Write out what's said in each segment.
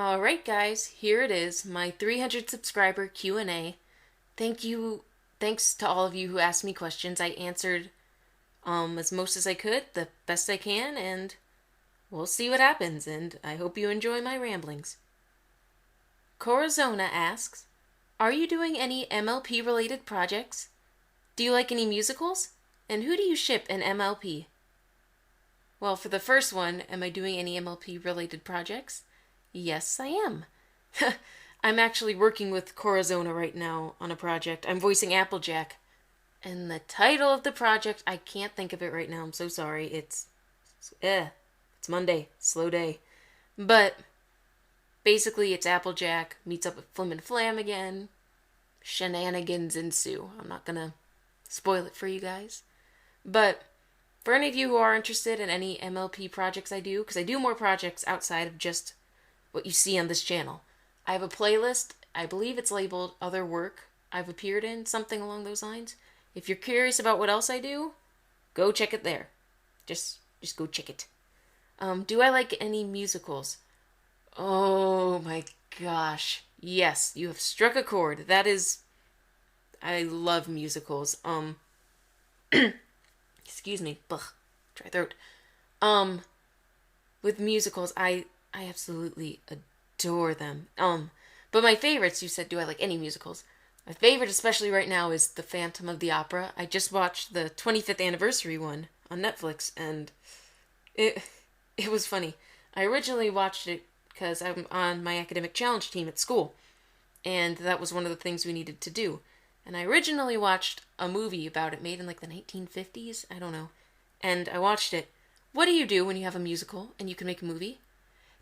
Alright guys, here it is, my 300 subscriber Q&A. Thanks to all of you who asked me questions. I answered as most as I could, the best I can, and we'll see what happens, and I hope you enjoy my ramblings. Corazona asks, are you doing any MLP related projects? Do you like any musicals? And who do you ship in MLP? Well, for the first one, am I doing any MLP related projects? Yes, I am. I'm actually working with Corazona right now on a project. I'm voicing Applejack. And the title of the project, I can't think of it right now. I'm so sorry. It's Monday. Slow day. But basically, it's Applejack meets up with Flim and Flam again. Shenanigans ensue. I'm not gonna spoil it for you guys. But for any of you who are interested in any MLP projects I do, because I do more projects outside of just what you see on this channel. I have a playlist. I believe it's labeled Other Work I've appeared in, something along those lines. If you're curious about what else I do, go check it there. Just go check it. Do I like any musicals? Oh my gosh. Yes, you have struck a chord. I love musicals. Excuse me. Ugh, dry throat. With musicals, I absolutely adore them. But my favorites, you said, do I like any musicals? My favorite, especially right now, is The Phantom of the Opera. I just watched the 25th anniversary one on Netflix, and it was funny. I originally watched it because I'm on my academic challenge team at school, and that was one of the things we needed to do. And I originally watched a movie about it made in like the 1950s, I don't know. And I watched it. What do you do when you have a musical and you can make a movie?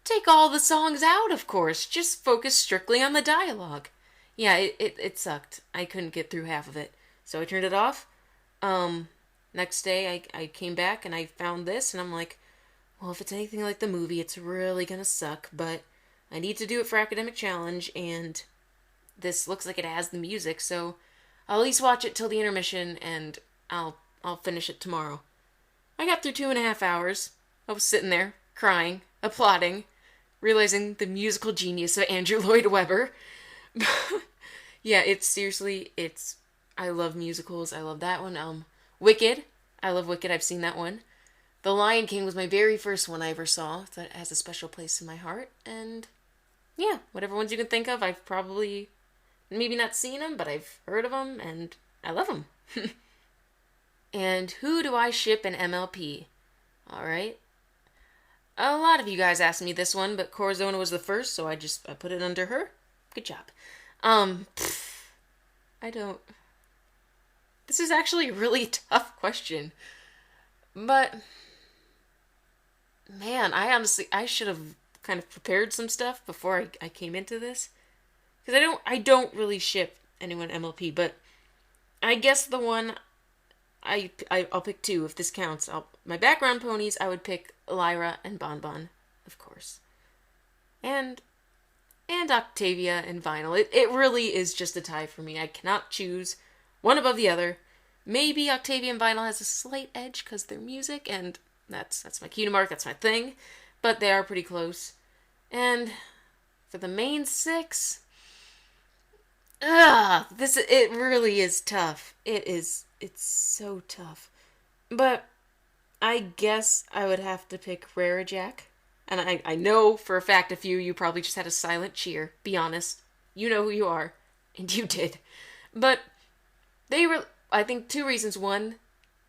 Take all the songs out, of course. Just focus strictly on the dialogue. Yeah, it sucked. I couldn't get through half of it. So I turned it off. Next day I came back and I found this and I'm like, well, if it's anything like the movie, it's really gonna suck, but I need to do it for academic challenge and this looks like it has the music, so I'll at least watch it till the intermission and I'll finish it tomorrow. I got through 2.5 hours. I was sitting there, crying, applauding, realizing the musical genius of Andrew Lloyd Webber. Yeah, I love musicals. I love that one. Wicked. I love Wicked. I've seen that one. The Lion King was my very first one I ever saw. That has a special place in my heart. And yeah, whatever ones you can think of, I've probably maybe not seen them, but I've heard of them, and I love them. And who do I ship in MLP? Alright. A lot of you guys asked me this one, but Corazona was the first, so I put it under her. Good job. I don't... This is actually a really tough question. But, man, I should have kind of prepared some stuff before I came into this. Because I don't really ship anyone MLP, but I guess the one I'll pick two if this counts. My background ponies, I would pick Lyra and Bon Bon, of course. And Octavia and Vinyl. It really is just a tie for me. I cannot choose one above the other. Maybe Octavia and Vinyl has a slight edge because they're music, and that's my cue to mark, that's my thing. But they are pretty close. And for the main six, it really is tough. It's so tough. But I guess I would have to pick Rara Jack. And I know for a fact a few of you probably just had a silent cheer. Be honest. You know who you are. And you did. But I think two reasons. One,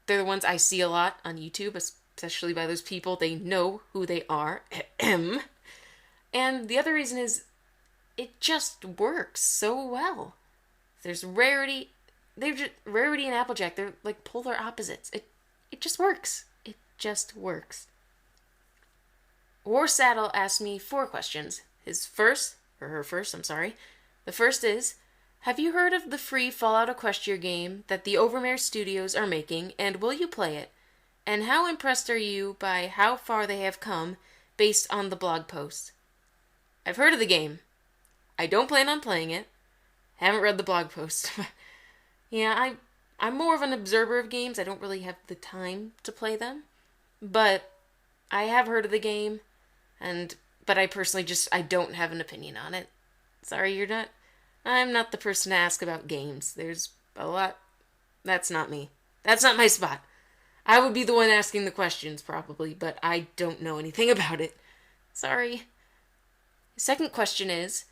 they're the ones I see a lot on YouTube, especially by those people. They know who they are. And the other reason is it just works so well. There's Rarity. Rarity and Applejack, they're like polar opposites. It just works. It just works. War Saddle asked me 4 questions. Her first, I'm sorry. The first is, have you heard of the free Fallout Equestria game that the Overmare Studios are making, and will you play it? And how impressed are you by how far they have come based on the blog post? I've heard of the game. I don't plan on playing it. Haven't read the blog post. Yeah, I'm more of an observer of games. I don't really have the time to play them. But I have heard of the game, but I personally I don't have an opinion on it. Sorry, I'm not the person to ask about games. There's a lot. That's not me. That's not my spot. I would be the one asking the questions, probably, but I don't know anything about it. Sorry. The second question is,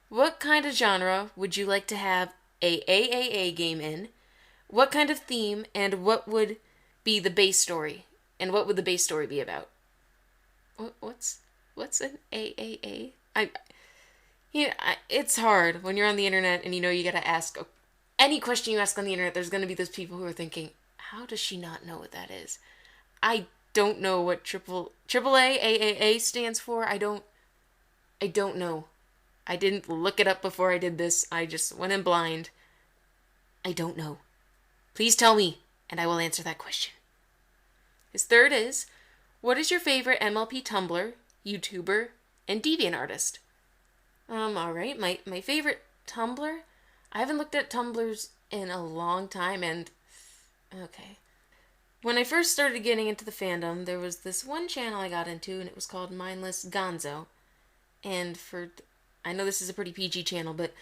what kind of genre would you like to have a AAA game in? What kind of theme, and what would be the base story? And what would the base story be about? What's an AAA? It's hard when you're on the internet and you gotta ask any question you ask on the internet. There's gonna be those people who are thinking, how does she not know what that is? I don't know what AAA AAA stands for. I don't know. I didn't look it up before I did this. I just went in blind. I don't know. Please tell me, and I will answer that question. His third is, what is your favorite MLP Tumblr, YouTuber, and Deviant artist? Alright, my favorite Tumblr? I haven't looked at Tumblrs in a long time, and... Okay. When I first started getting into the fandom, there was this one channel I got into, and it was called Mindless Gonzo. And I know this is a pretty PG channel, but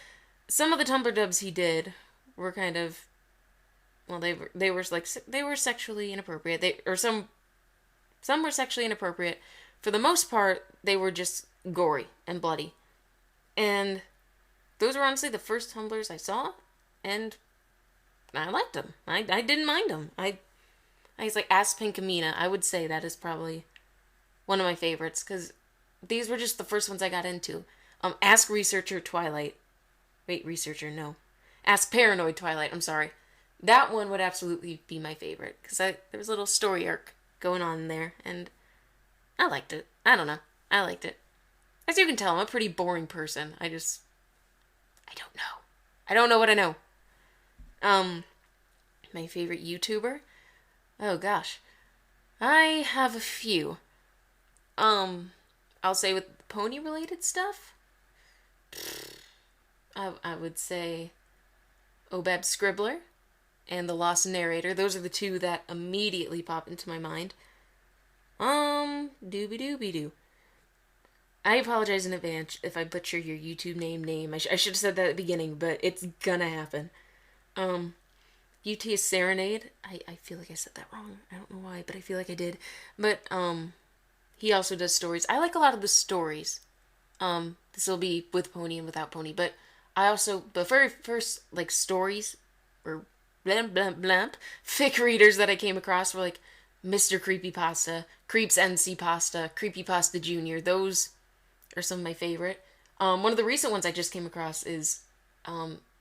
some of the Tumblr dubs he did were kind of... Well, they were sexually inappropriate. Some were sexually inappropriate. For the most part, they were just gory and bloody. And those were honestly the first Tumblrs I saw, and I liked them. I didn't mind them. I was like, Ask Pinkamena. I would say that is probably one of my favorites, because these were just the first ones I got into. Ask Researcher Twilight. Wait, Researcher, no. Ask Paranoid Twilight, I'm sorry. That one would absolutely be my favorite, because there was a little story arc going on there, and I liked it. I don't know. I liked it. As you can tell, I'm a pretty boring person. I don't know. I don't know what I know. My favorite YouTuber? Oh gosh. I have a few. I'll say with pony related stuff. I would say Obeb Scribbler and The Lost Narrator. Those are the two that immediately pop into my mind. Doobie-doobie-doo. I apologize in advance if I butcher your YouTube name. I should have said that at the beginning, but it's gonna happen. UT is Serenade. I feel like I said that wrong. I don't know why, but I feel like I did. But, he also does stories. I like a lot of the stories. This will be with Pony and without Pony, but the very first, stories, or blamp, fic readers that I came across were, Mr. Creepypasta, Creeps NC Pasta, Creepypasta Jr. Those are some of my favorite. One of the recent ones I just came across is,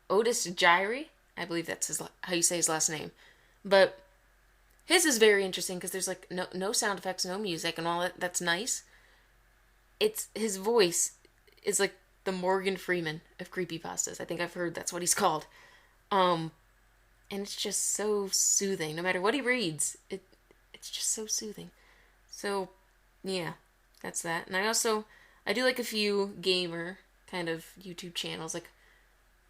Otis Gyri. I believe that's how you say his last name. But his is very interesting because there's no sound effects, no music, and all that. That's nice. His voice is like the Morgan Freeman of creepypastas. I think I've heard that's what he's called. And it's just so soothing. No matter what he reads, it's just so soothing. So, yeah, that's that. And I do like a few gamer kind of YouTube channels, like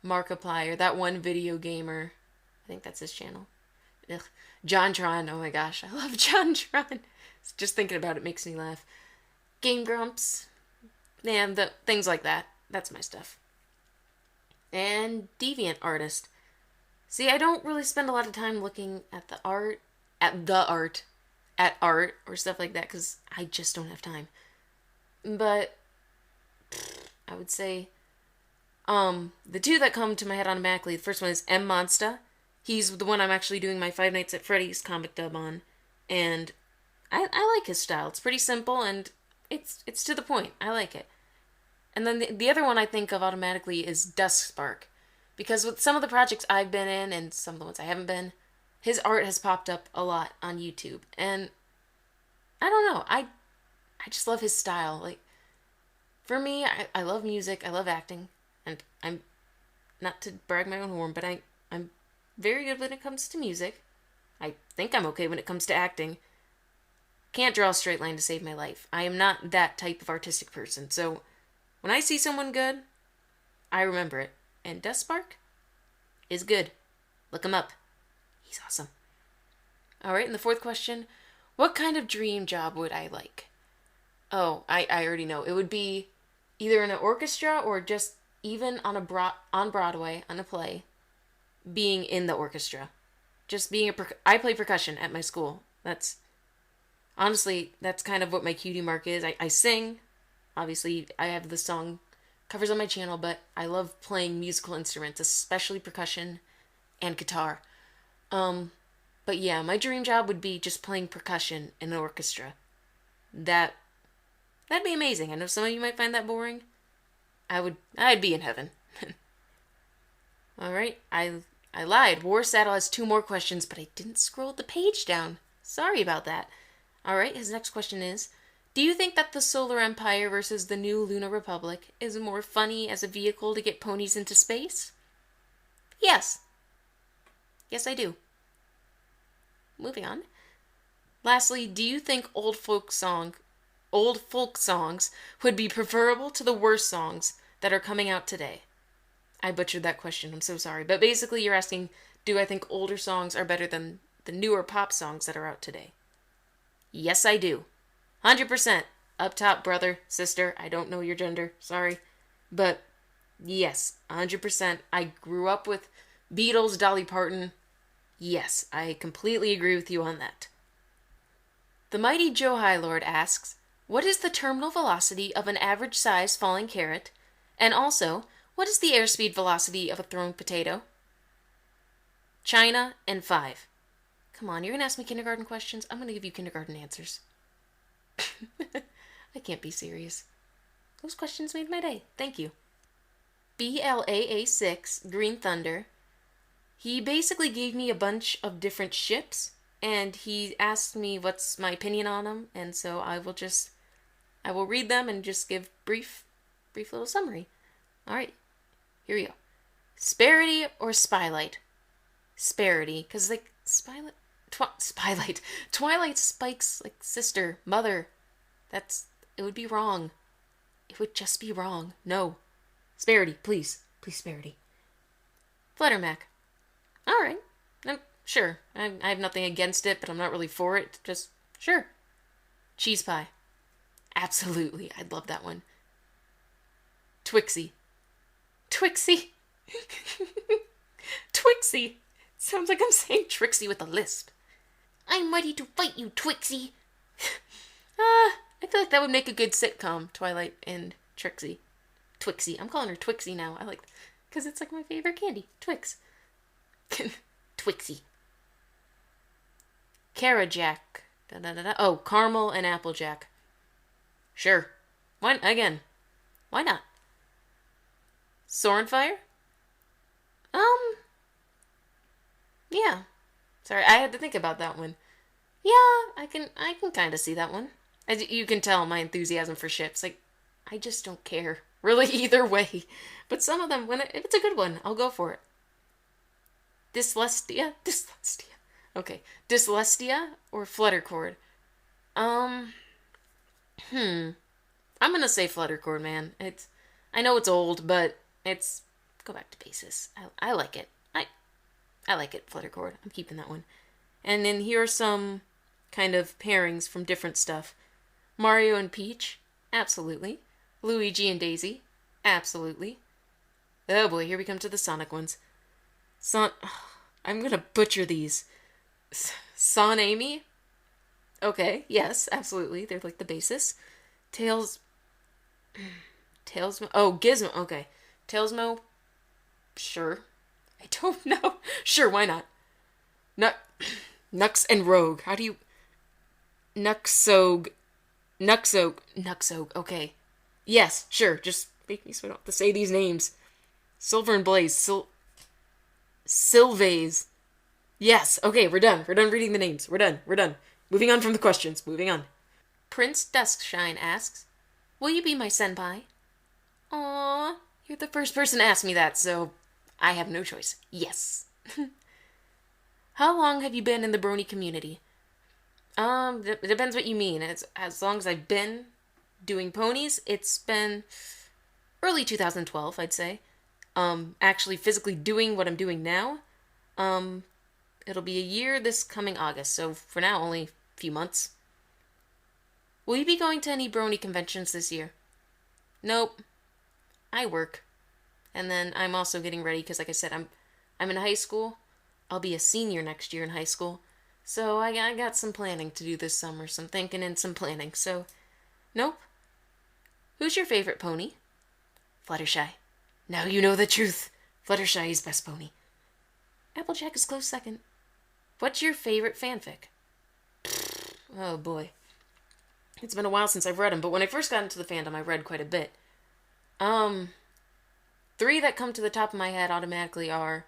Markiplier, that one video gamer. I think that's his channel. Ugh. JonTron, oh my gosh, I love JonTron. Just thinking about it makes me laugh. Game Grumps, and things like that. That's my stuff. And Deviant Artist. See, I don't really spend a lot of time looking at art, or stuff like that, because I just don't have time. But I would say, the two that come to my head automatically, the first one is M Monsta. He's the one I'm actually doing my Five Nights at Freddy's comic dub on, and I like his style. It's pretty simple, and it's to the point. I like it. And then the other one I think of automatically is Duskspark, because with some of the projects I've been in, and some of the ones I haven't been, his art has popped up a lot on YouTube, and I don't know, I just love his style. For me, I love music, I love acting, and I'm, not to brag my own horn, but I'm very good when it comes to music. I think I'm okay when it comes to acting. Can't draw a straight line to save my life. I am not that type of artistic person, so when I see someone good, I remember it. And Duskspark is good. Look him up. He's awesome. Alright, and the fourth question, what kind of dream job would I like? Oh, I already know. It would be either in an orchestra or just even on Broadway on a play, being in the orchestra. Just being I play percussion at my school. That's honestly that's kind of what my cutie mark is. I sing. Obviously, I have the song covers on my channel, but I love playing musical instruments, especially percussion and guitar. Um, but yeah, my dream job would be just playing percussion in an orchestra. That that'd be amazing. I know some of you might find that boring. I'd be in heaven. All right, I lied. War Saddle has two more questions, but I didn't scroll the page down. Sorry about that. All right, his next question is, do you think that the Solar Empire versus the new Lunar Republic is more funny as a vehicle to get ponies into space? Yes. Yes, I do. Moving on. Lastly, do you think old folk songs would be preferable to the worst songs that are coming out today? I butchered that question. I'm so sorry. But basically, you're asking, do I think older songs are better than the newer pop songs that are out today? Yes, I do. 100%. Up top, brother, sister. I don't know your gender. Sorry. But yes, 100%. I grew up with Beatles, Dolly Parton. Yes, I completely agree with you on that. The mighty Joe Highlord asks, what is the terminal velocity of an average size falling carrot? And also, what is the airspeed velocity of a thrown potato? China and 5. Come on, you're going to ask me kindergarten questions? I'm going to give you kindergarten answers. I can't be serious. Those questions made my day. Thank you. BLAA6, Green Thunder. He basically gave me a bunch of different ships, and he asked me what's my opinion on them, and so I will read them and just give brief little summary. All right, here we go. Sparity or Spylight? Sparity, because like Spylight. Twilight Spike's like sister, mother. It would be wrong. It would just be wrong. No. Sparity, please. Please, Sparity. Fluttermac. Alright. Sure. I have nothing against it, but I'm not really for it. Just, sure. Cheese Pie. Absolutely. I'd love that one. Twixie. Twixie. Twixie. Sounds like I'm saying Trixie with a lisp. I'm ready to fight you, Twixie. I feel like that would make a good sitcom, Twilight and Trixie. Twixie. I'm calling her Twixie now. I like, because it's like my favorite candy. Twix. Twixie. Carajack. Oh, Caramel and Applejack. Sure. Why not? Sorenfire? Yeah. Sorry, I had to think about that one. Yeah, I can kind of see that one. As you can tell my enthusiasm for ships. Like, I just don't care. Really, either way. But some of them, if it's a good one, I'll go for it. Dyslestia? Okay. Dyslestia or Fluttercord? I'm gonna say Fluttercord, man. I know it's old, but go back to basis. I like it. I like it, Fluttercord. I'm keeping that one. And then here are some kind of pairings from different stuff. Mario and Peach? Absolutely. Luigi and Daisy? Absolutely. Oh boy, here we come to the Sonic ones. I'm gonna butcher these. Son Amy? Okay, yes, absolutely. They're like the basis. Tails... Oh, Gizmo. Okay. Tailsmo? Sure. I don't know. Sure, why not? Nux and Rogue. How do you... Nuxog. Okay. Yes, sure. Just make me so I don't have to say these names. Silver and Blaze. Sylvaze. Yes. Okay, we're done. We're done reading the names. We're done. Moving on from the questions. Moving on. Prince Duskshine asks, will you be my senpai? Aww. You're the first person to ask me that, so I have no choice. Yes. How long have you been in the Brony community? It depends what you mean. As long as I've been doing ponies, it's been early 2012, I'd say. Actually physically doing what I'm doing now, it'll be a year this coming August, so for now, only a few months. Will you be going to any Brony conventions this year? Nope. I work. And then I'm also getting ready because, like I said, I'm in high school. I'll be a senior next year in high school. So I got some planning to do this summer, some thinking and some planning. So, nope. Who's your favorite pony? Fluttershy. Now you know the truth. Fluttershy is best pony. Applejack is close second. What's your favorite fanfic? Oh boy. It's been a while since I've read them, but when I first got into the fandom, I read quite a bit. Three that come to the top of my head automatically are,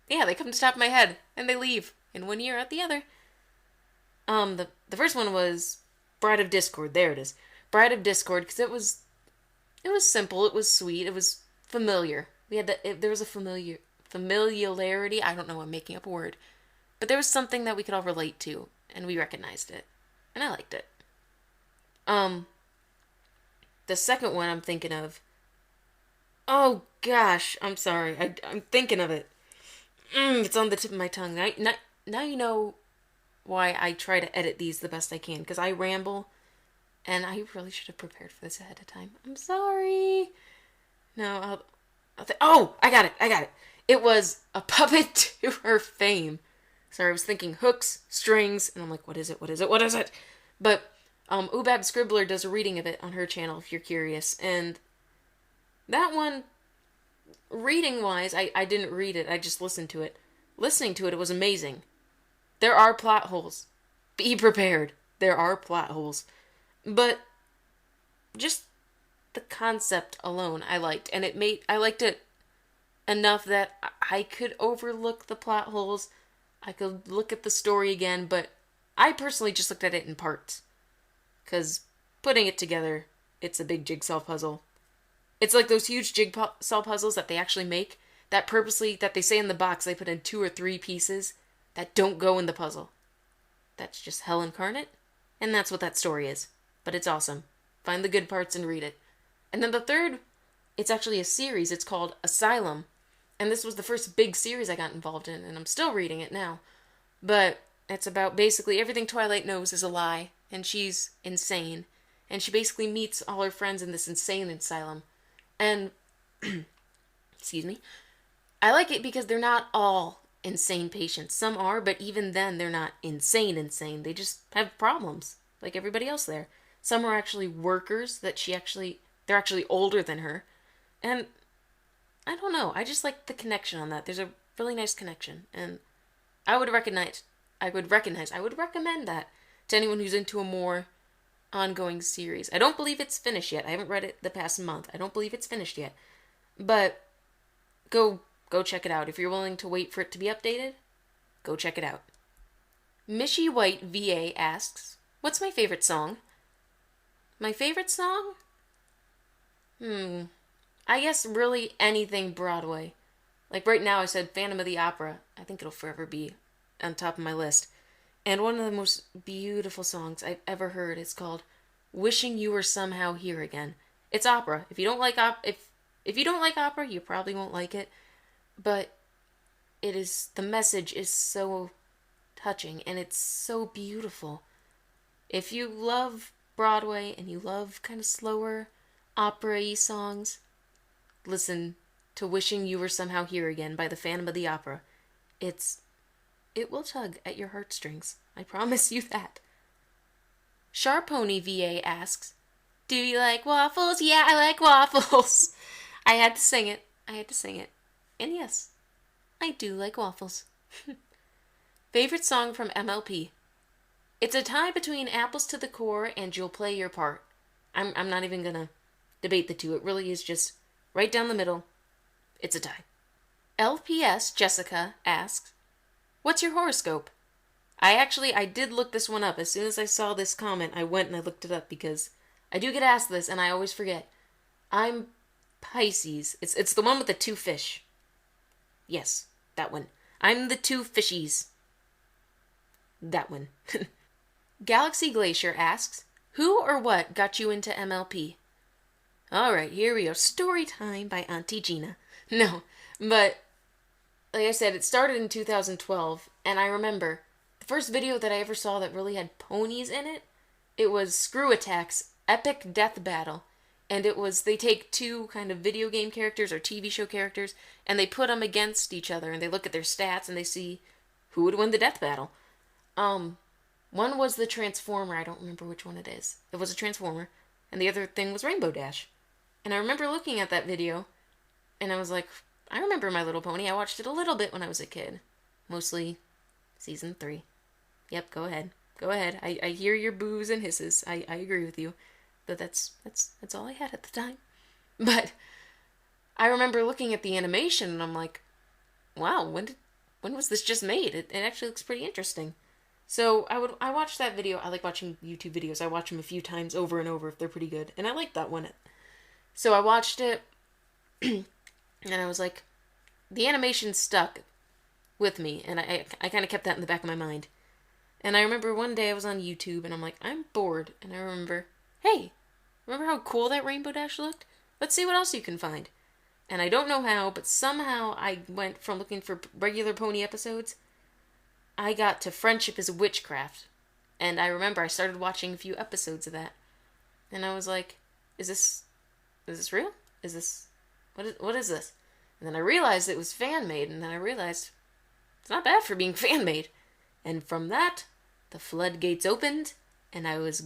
yeah, they come to the top of my head, and they leave in 1 year at the other. The first one was Bride of Discord. There it is. Bride of Discord, because it was simple, it was sweet, it was familiar. There was a familiarity. I don't know, I'm making up a word. But there was something that we could all relate to, and we recognized it. And I liked it. The second one I'm thinking of. Oh gosh, I'm sorry. I'm thinking of it. It's on the tip of my tongue. Now you know why I try to edit these the best I can, because I ramble, and I really should have prepared for this ahead of time. I'm sorry. No, I got it. It was A Puppet to Her Fame. Sorry, I was thinking hooks, strings, and I'm like, what is it? But, Ubab Scribbler does a reading of it on her channel if you're curious, and that one, reading-wise, I didn't read it, I just listened to it. Listening to it, it was amazing. There are plot holes. Be prepared. There are plot holes. But just the concept alone I liked, and I liked it enough that I could overlook the plot holes. I could look at the story again, but I personally just looked at it in parts. Because putting it together, it's a big jigsaw puzzle. It's like those huge jigsaw puzzles that they actually make, that they say in the box they put in 2 or 3 pieces that don't go in the puzzle. That's just hell incarnate, and that's what that story is. But it's awesome. Find the good parts and read it. And then the third, it's actually a series. It's called Asylum. And this was the first big series I got involved in, and I'm still reading it now. But it's about basically everything Twilight knows is a lie, and she's insane. And she basically meets all her friends in this insane asylum. And, excuse me, I like it because they're not all insane patients. Some are, but even then they're not insane. They just have problems, like everybody else there. Some are actually workers that they're actually older than her. And I don't know, I just like the connection on that. There's a really nice connection, and I would recommend that to anyone who's into a more ongoing series. I don't believe it's finished yet. I haven't read it the past month. I don't believe it's finished yet. But go check it out. If you're willing to wait for it to be updated, go check it out. Mishy White VA asks, what's my favorite song? My favorite song? I guess really anything Broadway. Like right now I said Phantom of the Opera. I think it'll forever be on top of my list. And one of the most beautiful songs I've ever heard is called Wishing You Were Somehow Here Again. It's opera. If you don't like if you don't like opera, you probably won't like it. But the message is so touching and it's so beautiful. If you love Broadway and you love kind of slower opera-y songs, listen to Wishing You Were Somehow Here Again by the Phantom of the Opera. It will tug at your heartstrings. I promise you that. Sharpony VA asks, do you like waffles? Yeah, I like waffles. I had to sing it. And yes, I do like waffles. Favorite song from MLP? It's a tie between Apples to the Core and You'll Play Your Part. I'm not even gonna debate the two. It really is just right down the middle. It's a tie. LPS Jessica asks, what's your horoscope? I did look this one up. As soon as I saw this comment, I went and I looked it up because I do get asked this and I always forget. I'm Pisces. It's the one with the 2 fish. Yes, that one. I'm the 2 fishies. That one. Galaxy Glacier asks, who or what got you into MLP? Alright, here we go. Story time by Auntie Gina. No, but like I said, it started in 2012, and I remember the first video that I ever saw that really had ponies in it It was Screw Attack's Epic Death Battle. And they take two kind of video game characters or TV show characters, and they put them against each other, and they look at their stats, and they see who would win the death battle. One was the Transformer. I don't remember which one it is. It was a Transformer, and the other thing was Rainbow Dash. And I remember looking at that video, and I was like, I remember My Little Pony. I watched it a little bit when I was a kid. Mostly season 3. Yep, go ahead. Go ahead. I hear your boos and hisses. I agree with you. But that's all I had at the time. But I remember looking at the animation, and I'm like, wow, when was this just made? It actually looks pretty interesting. So I watched that video. I like watching YouTube videos. I watch them a few times over and over if they're pretty good. And I like that one. So I watched it, and I was like, the animation stuck with me, and I kind of kept that in the back of my mind. And I remember one day I was on YouTube, and I'm like, I'm bored. And I remember, hey, remember how cool that Rainbow Dash looked? Let's see what else you can find. And I don't know how, but somehow I went from looking for regular pony episodes, I got to Friendship is Witchcraft. And I remember I started watching a few episodes of that. And I was like, is this real? What is this? And then I realized it was fan-made, and then I realized it's not bad for being fan-made. And from that, the floodgates opened, and I was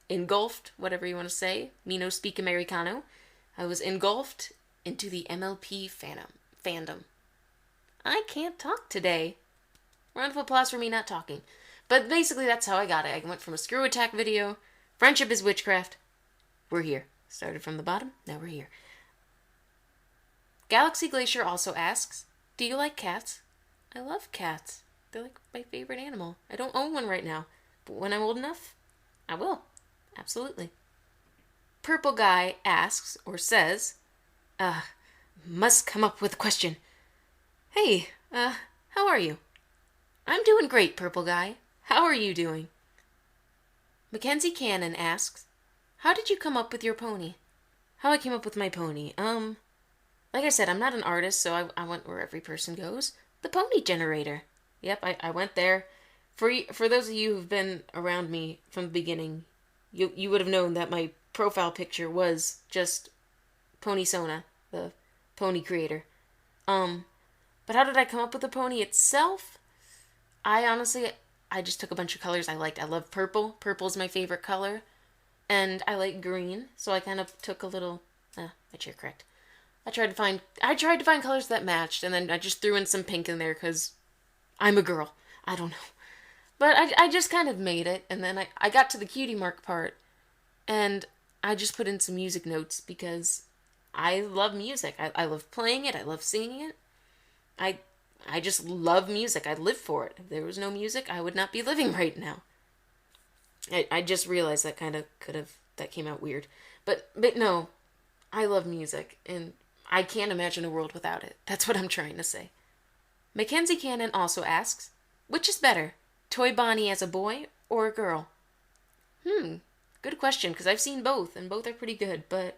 engulfed, whatever you want to say, me no speak Americano. I was engulfed into the MLP fandom. I can't talk today. Round of applause for me not talking. But basically that's how I got it. I went from a Screw Attack video, Friendship is Witchcraft, we're here. Started from the bottom, now we're here. Galaxy Glacier also asks, do you like cats? I love cats. They're like my favorite animal. I don't own one right now, but when I'm old enough, I will. Absolutely. Purple Guy asks, or says, must come up with a question. Hey, how are you? I'm doing great, Purple Guy. How are you doing? Mackenzie Cannon asks, how did you come up with your pony? How I came up with my pony? Like I said, I'm not an artist, so I went where every person goes. The pony generator. Yep, I went there. For those of you who've been around me from the beginning, you would have known that my profile picture was just Pony Sona, the pony creator. But how did I come up with the pony itself? I just took a bunch of colors I liked. I love purple. Purple's my favorite color. And I like green, so I kind of took a little, my chair cracked. I tried to find colors that matched, and then I just threw in some pink in there, because I'm a girl. I don't know. But I just kind of made it, and then I got to the cutie mark part, and I just put in some music notes, because I love music. I love playing it. I love singing it. I just love music. I live for it. If there was no music, I would not be living right now. I just realized that that came out weird. But no, I love music, and I can't imagine a world without it. That's what I'm trying to say. Mackenzie Cannon also asks, which is better, Toy Bonnie as a boy or a girl? Good question, because I've seen both, and both are pretty good, but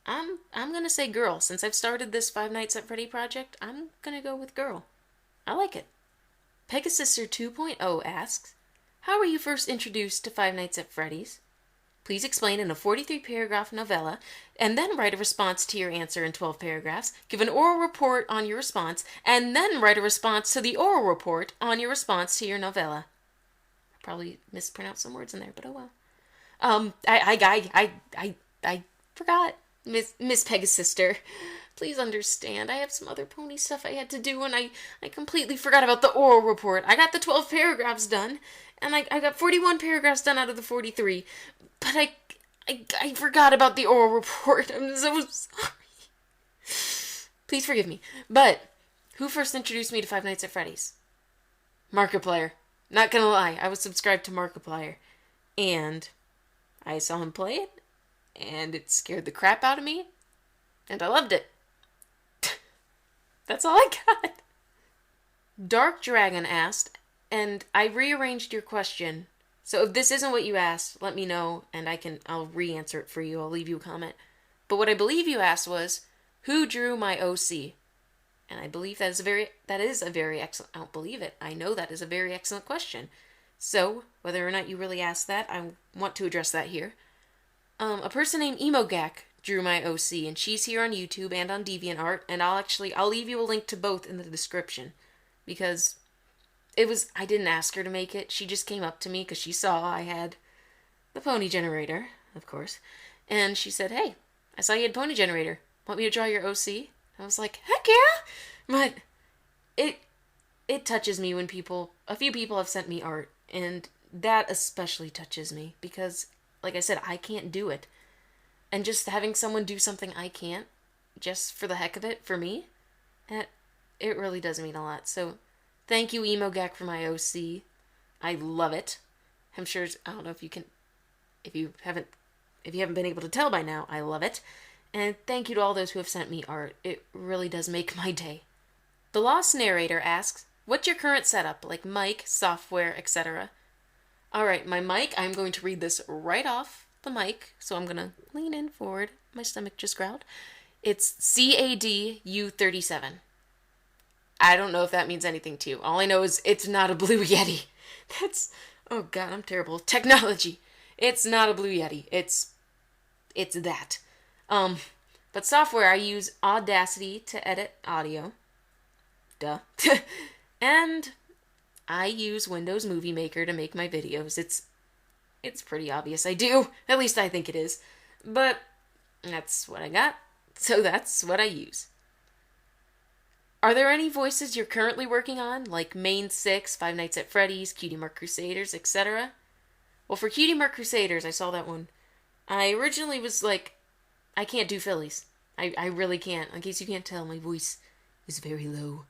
I'm gonna say girl. Since I've started this Five Nights at Freddy project, I'm gonna go with girl. I like it. Pegasister 2.0 asks, how were you first introduced to Five Nights at Freddy's? Please explain in a 43-paragraph novella, and then write a response to your answer in 12 paragraphs, give an oral report on your response, and then write a response to the oral report on your response to your novella. I probably mispronounced some words in there, but oh well. I forgot. Miss Pegasister, please understand. I have some other pony stuff I had to do, and I completely forgot about the oral report. I got the 12 paragraphs done, and I got 41 paragraphs done out of the 43, but I forgot about the oral report. I'm so sorry. Please forgive me. But who first introduced me to Five Nights at Freddy's? Markiplier. Not gonna lie, I was subscribed to Markiplier, and I saw him play it, and it scared the crap out of me, and I loved it. That's all I got. Dark Dragon asked, and I rearranged your question. So if this isn't what you asked, let me know, and I'll re-answer it for you. I'll leave you a comment. But what I believe you asked was, who drew my OC? And I believe that is a very excellent, I don't believe it. I know that is a very excellent question. So, whether or not you really asked that, I want to address that here. A person named Emogak drew my OC, and she's here on YouTube and on DeviantArt, and I'll leave you a link to both in the description, because I didn't ask her to make it. She just came up to me because she saw I had the pony generator, of course, and she said, "Hey, I saw you had pony generator. Want me to draw your OC?" I was like, "Heck yeah!" But it touches me when a few people have sent me art, and that especially touches me because, like I said, I can't do it. And just having someone do something I can't, just for the heck of it, for me, it really does mean a lot. So, thank you, Emogak, for my OC. I love it. I'm sure, I don't know if you haven't been able to tell by now, I love it. And thank you to all those who have sent me art. It really does make my day. The Lost Narrator asks, what's your current setup, like mic, software, etc.? Alright, my mic, I'm going to read this right off the mic, so I'm going to lean in forward. My stomach just growled. It's CADU37. I don't know if that means anything to you. All I know is it's not a Blue Yeti. Oh god, I'm terrible. Technology. It's not a Blue Yeti. It's that. But software, I use Audacity to edit audio. Duh. And I use Windows Movie Maker to make my videos. It's pretty obvious I do. At least I think it is. But that's what I got. So that's what I use. Are there any voices you're currently working on, like Main 6, Five Nights at Freddy's, Cutie Mark Crusaders, etc.? Well, for Cutie Mark Crusaders, I saw that one. I originally was like, I can't do Phillies. I really can't. In case you can't tell, my voice is very low.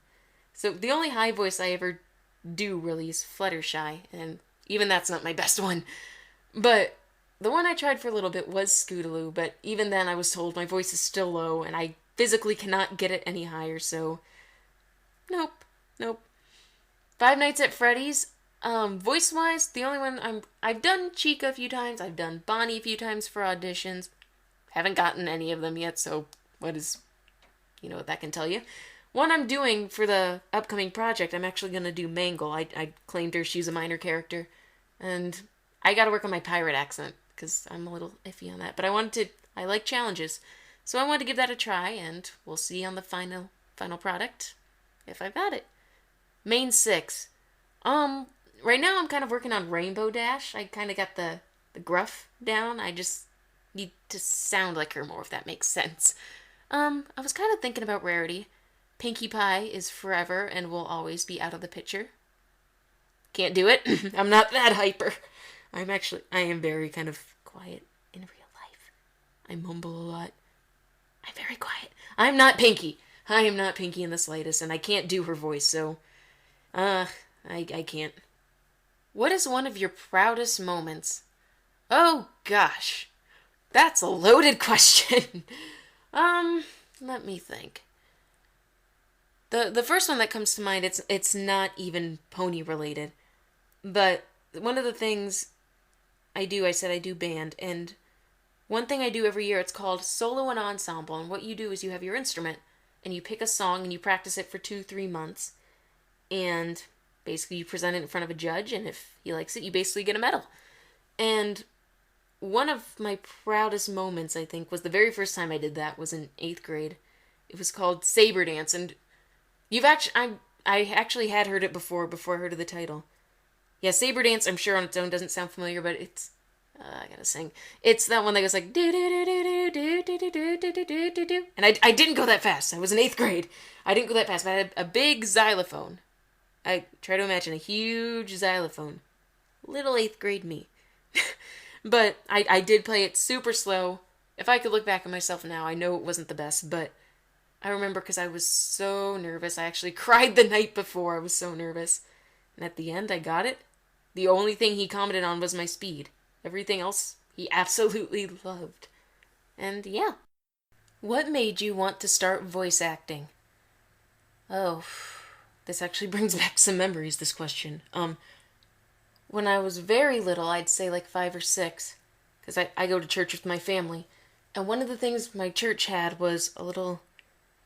So the only high voice I ever do really is Fluttershy, and even that's not my best one. But the one I tried for a little bit was Scootaloo, but even then I was told my voice is still low, and I physically cannot get it any higher, so nope. Five Nights at Freddy's, voice-wise, the only one I've done Chica a few times, I've done Bonnie a few times for auditions. Haven't gotten any of them yet, so what that can tell you. One I'm doing for the upcoming project, I'm actually going to do Mangle. I claimed her, she's a minor character. And I got to work on my pirate accent, because I'm a little iffy on that. But I like challenges. So I wanted to give that a try, and we'll see on the final product if I've got it. Main 6. Right now I'm kind of working on Rainbow Dash. I kind of got the gruff down. I just need to sound like her more, if that makes sense. I was kind of thinking about Rarity. Pinkie Pie is forever and will always be out of the picture. Can't do it. I'm not that hyper. I am very kind of quiet in real life. I mumble a lot. I'm very quiet. I'm not Pinkie. I am not Pinkie in the slightest, and I can't do her voice, so... I can't. What is one of your proudest moments? Oh, gosh. That's a loaded question. Let me think. The first one that comes to mind, it's not even pony related. But one of the things I said I do band, and one thing I do every year, it's called Solo and Ensemble, and what you do is you have your instrument, and you pick a song, and you practice it for 2-3 months, and basically you present it in front of a judge, and if he likes it, you basically get a medal. And one of my proudest moments, I think, was the very first time I did that, was in 8th grade. It was called Saber Dance, and I actually had heard it before I heard of the title. Yeah, Saber Dance, I'm sure on its own doesn't sound familiar, but it's, I gotta sing. It's that one that goes like, do do do do do do do do do do do do do. And I didn't go that fast. I was in 8th grade. I didn't go that fast, but I had a big xylophone. I try to imagine a huge xylophone. Little 8th grade me. But I did play it super slow. If I could look back at myself now, I know it wasn't the best, but I remember because I was so nervous. I actually cried the night before. I was so nervous. And at the end, I got it. The only thing he commented on was my speed. Everything else, he absolutely loved. And yeah. What made you want to start voice acting? Oh, this actually brings back some memories, this question. When I was very little, I'd say like 5 or 6, because I go to church with my family. And one of the things my church had was a little,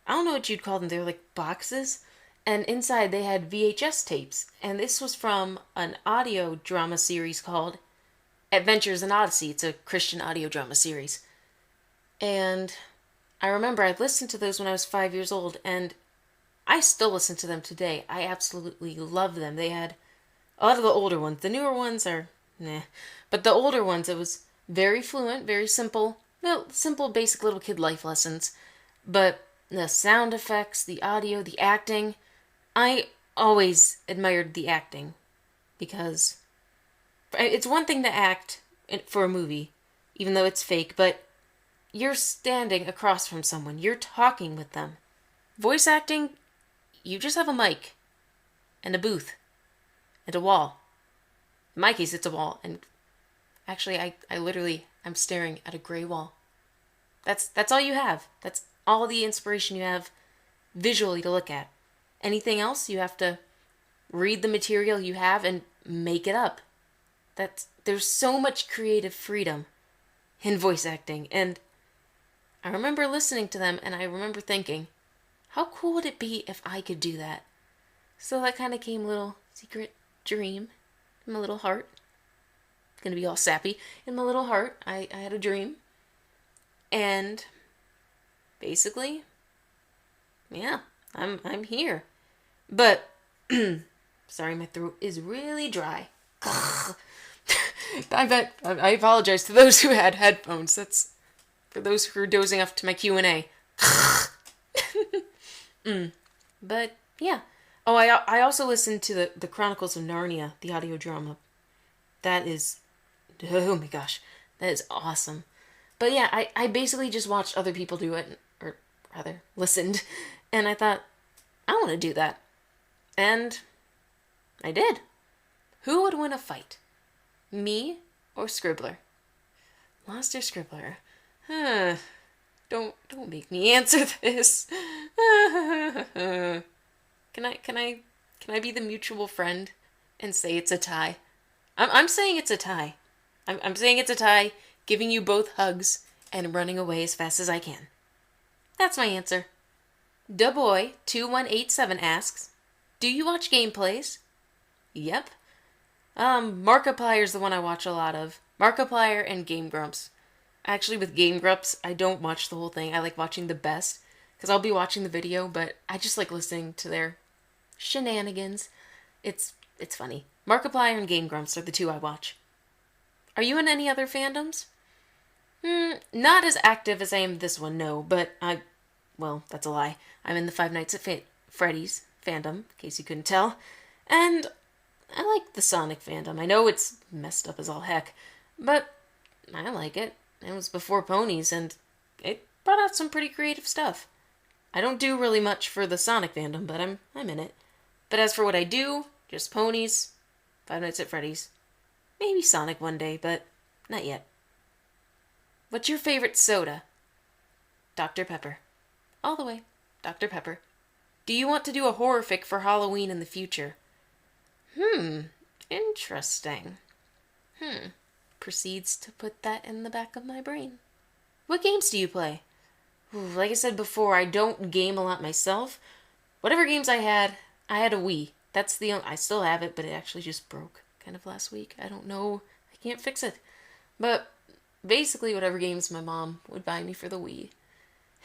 I don't know what you'd call them, they were like boxes. And inside they had VHS tapes. And this was from an audio drama series called Adventures in Odyssey. It's a Christian audio drama series. And I remember I listened to those when I was 5 years old, and I still listen to them today. I absolutely love them. They had a lot of the older ones. The newer ones are, nah. But the older ones, it was very fluent, very simple. Well, simple, basic little kid life lessons. But the sound effects, the audio, the acting, I always admired the acting. Because it's one thing to act for a movie, even though it's fake, but you're standing across from someone. You're talking with them. Voice acting, you just have a mic and a booth and a wall. In my case, it's a wall. And actually, I'm staring at a gray wall. That's all you have. That's all the inspiration you have visually to look at. Anything else, you have to read the material you have and make it up. There's so much creative freedom in voice acting, and I remember listening to them, and I remember thinking, how cool would it be if I could do that? So that kind of came a little secret dream in my little heart. It's gonna be all sappy. In my little heart, I had a dream. And basically, yeah, I'm here. But sorry, my throat is really dry. I apologize to those who had headphones. That's for those who are dozing off to my Q&A. But yeah. Oh, I also listened to the Chronicles of Narnia, the audio drama. That is, oh my gosh, that is awesome. But yeah, I basically just watched other people do it, or rather, listened, and I thought, I want to do that. And I did. Who would win a fight? Me or Scribbler? Lost or Scribbler? Don't make me answer this. Can I be the mutual friend and say it's a tie? I'm saying it's a tie. I'm saying it's a tie, giving you both hugs and running away as fast as I can. That's my answer. Duboy2187 asks, do you watch gameplays? Yep. Markiplier's the one I watch a lot of. Markiplier and Game Grumps. Actually, with Game Grumps, I don't watch the whole thing. I like watching the best, because I'll be watching the video, but I just like listening to their shenanigans. It's funny. Markiplier and Game Grumps are the two I watch. Are you in any other fandoms? Not as active as I am this one, no, but well, that's a lie. I'm in the Five Nights at Freddy's fandom, in case you couldn't tell. And I like the Sonic fandom. I know it's messed up as all heck, but I like it. It was before ponies, and it brought out some pretty creative stuff. I don't do really much for the Sonic fandom, but I'm in it. But as for what I do, just ponies, Five Nights at Freddy's. Maybe Sonic one day, but not yet. What's your favorite soda? Dr. Pepper. All the way. Dr. Pepper. Do you want to do a horror fic for Halloween in the future? Interesting. Proceeds to put that in the back of my brain. What games do you play? Like I said before, I don't game a lot myself. Whatever games I had a Wii. That's the only, I still have it, but it actually just broke kind of last week. I don't know. I can't fix it. But basically whatever games my mom would buy me for the Wii.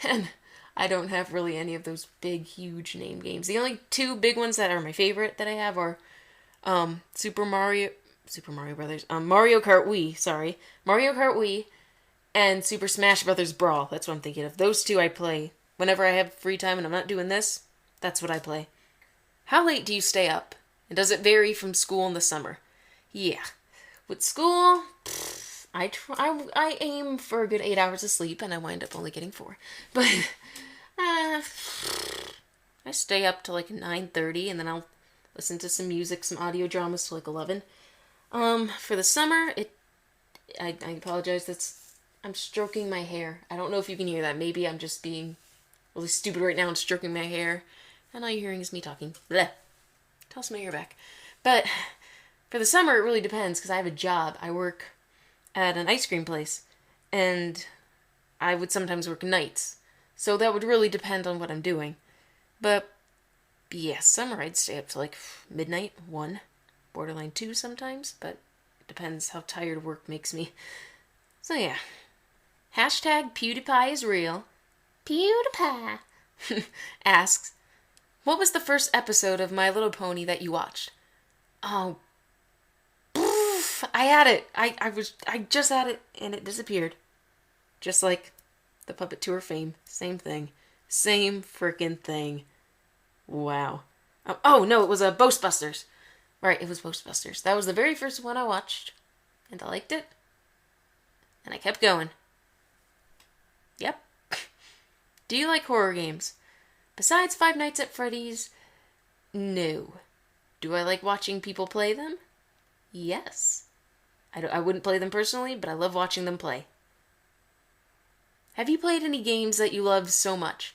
And I don't have really any of those big, huge name games. The only two big ones that are my favorite that I have are Mario Kart Wii, and Super Smash Brothers Brawl. That's what I'm thinking of. Those two I play whenever I have free time and I'm not doing this. That's what I play. How late do you stay up? And does it vary from school in the summer? Yeah. With school, I aim for a good 8 hours of sleep, and I wind up only getting 4. But I stay up till like 9:30, and then I'll listen to some music, some audio dramas till like 11. For the summer, I apologize, I'm stroking my hair. I don't know if you can hear that. Maybe I'm just being really stupid right now and stroking my hair, and all you're hearing is me talking. Blech. Toss my hair back. But for the summer, it really depends, because I have a job. I work at an ice cream place, and I would sometimes work nights. So that would really depend on what I'm doing. But Yeah, summer I'd stay up to like midnight, 1, borderline 2 sometimes, but it depends how tired work makes me. So yeah. Hashtag PewDiePie is real. PewDiePie asks, what was the first episode of My Little Pony that you watched? Oh, I had it. I just had it and it disappeared. Just like the Puppet Tour fame. Same thing. Same freaking thing. Wow. Oh no, it was Ghostbusters. Right, it was Ghostbusters. That was the very first one I watched. And I liked it. And I kept going. Yep. Do you like horror games? Besides Five Nights at Freddy's, no. Do I like watching people play them? Yes. I wouldn't play them personally, but I love watching them play. Have you played any games that you love so much?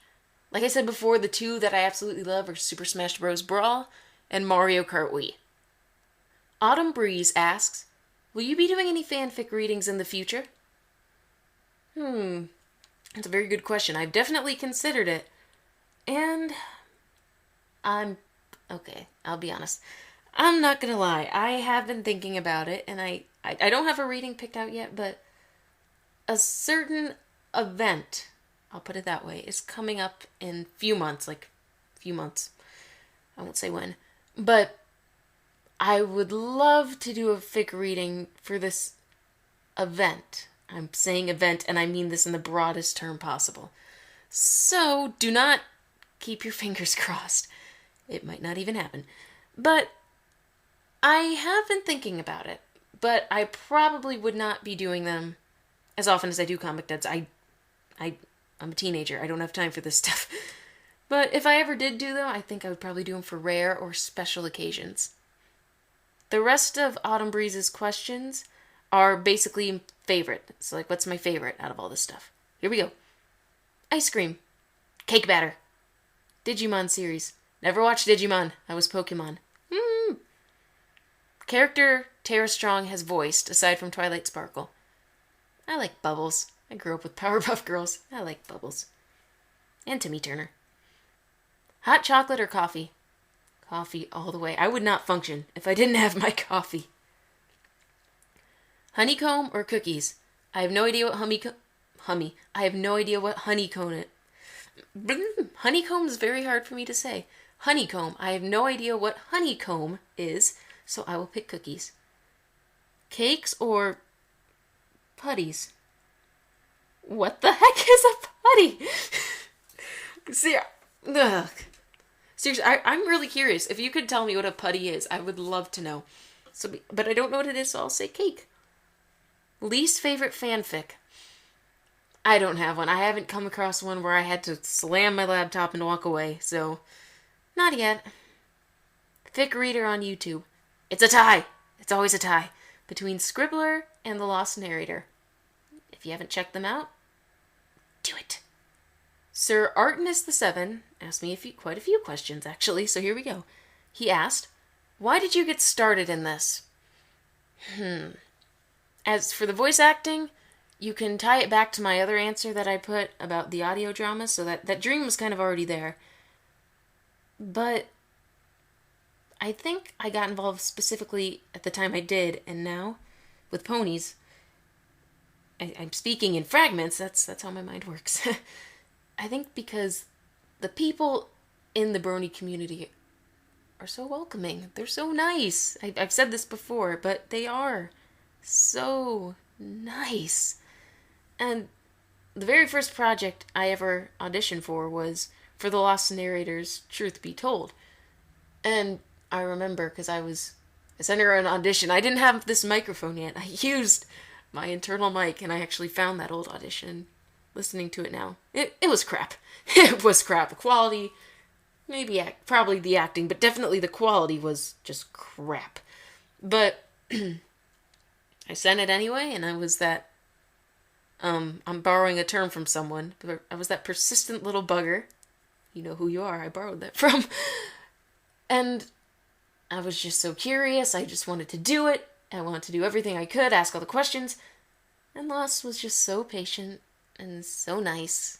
Like I said before, the two that I absolutely love are Super Smash Bros. Brawl and Mario Kart Wii. Autumn Breeze asks, will you be doing any fanfic readings in the future? That's a very good question. I've definitely considered it. And okay, I'll be honest. I'm not gonna lie. I have been thinking about it, and I don't have a reading picked out yet, but a certain event, I'll put it that way, is coming up in few months. I won't say when. But I would love to do a fic reading for this event. I'm saying event, and I mean this in the broadest term possible. So, do not keep your fingers crossed. It might not even happen. But I have been thinking about it. But I probably would not be doing them as often as I do Comic Deads. I'm a teenager. I don't have time for this stuff. But if I ever did do them, I think I would probably do them for rare or special occasions. The rest of Autumn Breeze's questions are basically favorite. So like, what's my favorite out of all this stuff? Here we go. Ice cream. Cake batter. Digimon series. Never watched Digimon. I was Pokemon. Character Tara Strong has voiced, aside from Twilight Sparkle. I like Bubbles. I grew up with Powerpuff Girls. I like Bubbles. And Timmy Turner. Hot chocolate or coffee? Coffee all the way. I would not function if I didn't have my coffee. Honeycomb or cookies? I have no idea what I have no idea what honeycomb is. Honeycomb is very hard for me to say. Honeycomb. I have no idea what honeycomb is, so I will pick cookies. Cakes or putties? What the heck is a putty? See, ugh. Seriously, I'm really curious. If you could tell me what a putty is, I would love to know. So, but I don't know what it is, so I'll say cake. Least favorite fanfic? I don't have one. I haven't come across one where I had to slam my laptop and walk away, so not yet. Fic reader on YouTube. It's a tie. It's always a tie between Scribbler and The Lost Narrator. If you haven't checked them out, do it. Sir Artemis the Seven asked me quite a few questions, actually, so here we go. He asked, why did you get started in this? As for the voice acting, you can tie it back to my other answer that I put about the audio drama, so that dream was kind of already there. But I think I got involved specifically at the time I did, and now, with ponies, I'm speaking in fragments, that's how my mind works. I think because the people in the Brony community are so welcoming. They're so nice. I've said this before, but they are so nice. And the very first project I ever auditioned for was for The Lost Narrator's Truth Be Told. And I remember, because I sent her an audition. I didn't have this microphone yet. I used my internal mic, and I actually found that old audition. Listening to it now, it was crap. It was crap. The quality, probably the acting, but definitely the quality was just crap. But I sent it anyway, and I was that, I'm borrowing a term from someone, but I was that persistent little bugger. You know who you are, I borrowed that from. And I was just so curious, I just wanted to do it. I wanted to do everything I could, ask all the questions. And Lost was just so patient and so nice.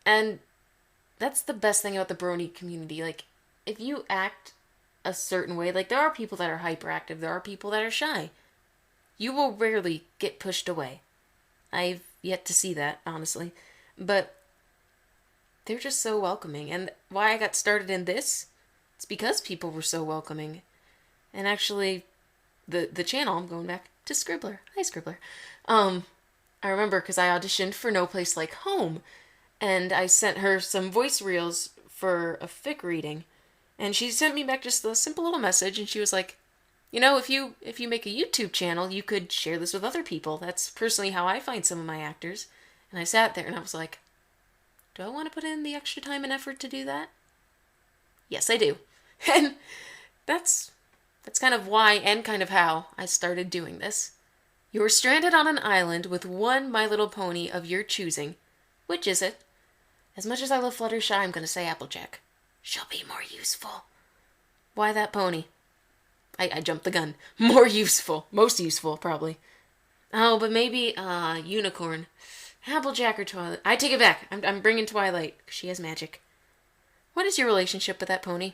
And that's the best thing about the Brony community. Like, if you act a certain way, like there are people that are hyperactive, there are people that are shy. You will rarely get pushed away. I've yet to see that, honestly. But they're just so welcoming. And why I got started in this, it's because people were so welcoming. And actually, the channel, I'm going back to Scribbler. Hi, Scribbler. I remember because I auditioned for No Place Like Home. And I sent her some voice reels for a fic reading. And she sent me back just a simple little message. And she was like, you know, if you make a YouTube channel, you could share this with other people. That's personally how I find some of my actors. And I sat there and I was like, do I want to put in the extra time and effort to do that? Yes, I do. And that's kind of why and kind of how I started doing this. You're stranded on an island with one My Little Pony of your choosing. Which is it? As much as I love Fluttershy, I'm going to say Applejack. She'll be more useful. Why that pony? I jumped the gun. More useful. Most useful, probably. Oh, but maybe, Unicorn. Applejack or Twilight. I take it back. I'm bringing Twilight. She has magic. What is your relationship with that pony?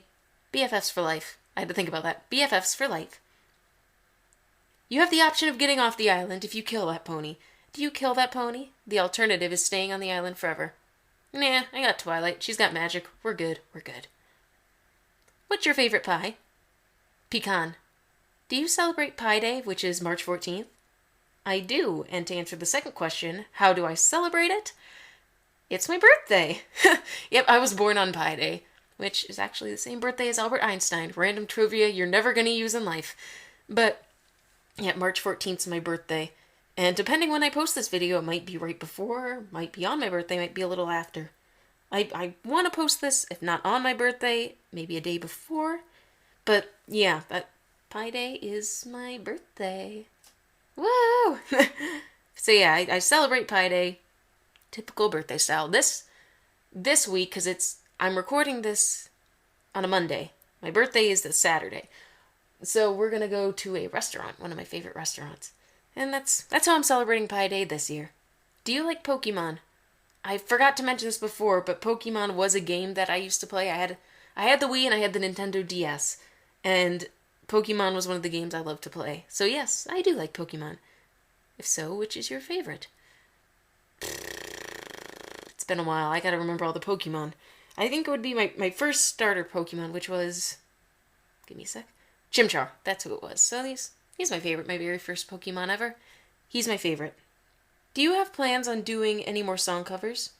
BFFs for life. I had to think about that. BFFs for life. You have the option of getting off the island if you kill that pony. Do you kill that pony? The alternative is staying on the island forever. Nah, I got Twilight. She's got magic. We're good. We're good. What's your favorite pie? Pecan. Do you celebrate Pi Day, which is March 14th? I do, and to answer the second question, how do I celebrate it? It's my birthday. Yep, I was born on Pi Day, which is actually the same birthday as Albert Einstein. Random trivia you're never going to use in life. But, yeah, March 14th is my birthday. And depending when I post this video, it might be right before, might be on my birthday, might be a little after. I want to post this, if not on my birthday, maybe a day before. But, yeah, that Pi Day is my birthday. Woo! So, yeah, I celebrate Pi Day, typical birthday style. This week, because I'm recording this on a Monday. My birthday is this Saturday. So, we're going to go to a restaurant, one of my favorite restaurants. And that's how I'm celebrating Pi Day this year. Do you like Pokemon? I forgot to mention this before, but Pokemon was a game that I used to play. I had the Wii and I had the Nintendo DS. And Pokemon was one of the games I loved to play. So yes, I do like Pokemon. If so, which is your favorite? It's been a while. I gotta remember all the Pokemon. I think it would be my first starter Pokemon, which was... Give me a sec. Chimchar. That's who it was. So he's my favorite. My very first Pokemon ever. He's my favorite. Do you have plans on doing any more song covers?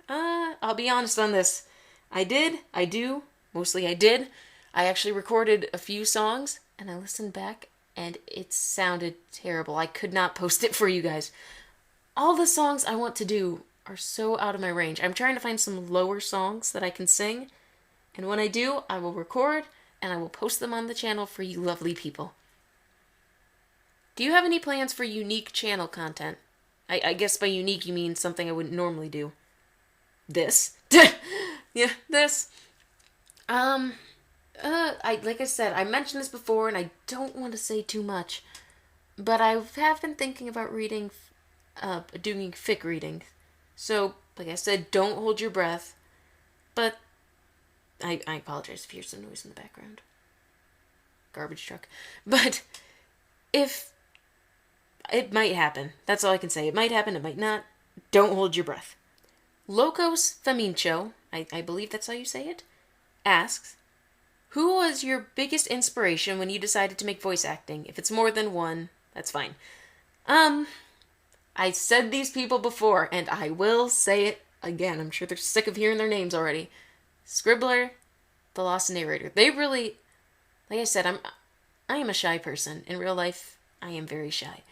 I'll be honest on this. I do. Mostly I did. I actually recorded a few songs, and I listened back, and it sounded terrible. I could not post it for you guys. All the songs I want to do are so out of my range. I'm trying to find some lower songs that I can sing, and when I do, I will record, and I will post them on the channel for you lovely people. Do you have any plans for unique channel content? I guess by unique you mean something I wouldn't normally do. This. Yeah, this. Like I said, I mentioned this before, and I don't want to say too much, but I have been thinking about doing fic readings. So, like I said, don't hold your breath, but I apologize if you hear some noise in the background. Garbage truck. But if it might happen, that's all I can say. It might happen, it might not. Don't hold your breath. Locos Famincho, I believe that's how you say it, asks, who was your biggest inspiration when you decided to make voice acting? If it's more than one, that's fine. I said these people before, and I will say it again. I'm sure they're sick of hearing their names already. Scribbler, the Lost Narrator. They really, like I said, I am a shy person. In real life, I am very shy.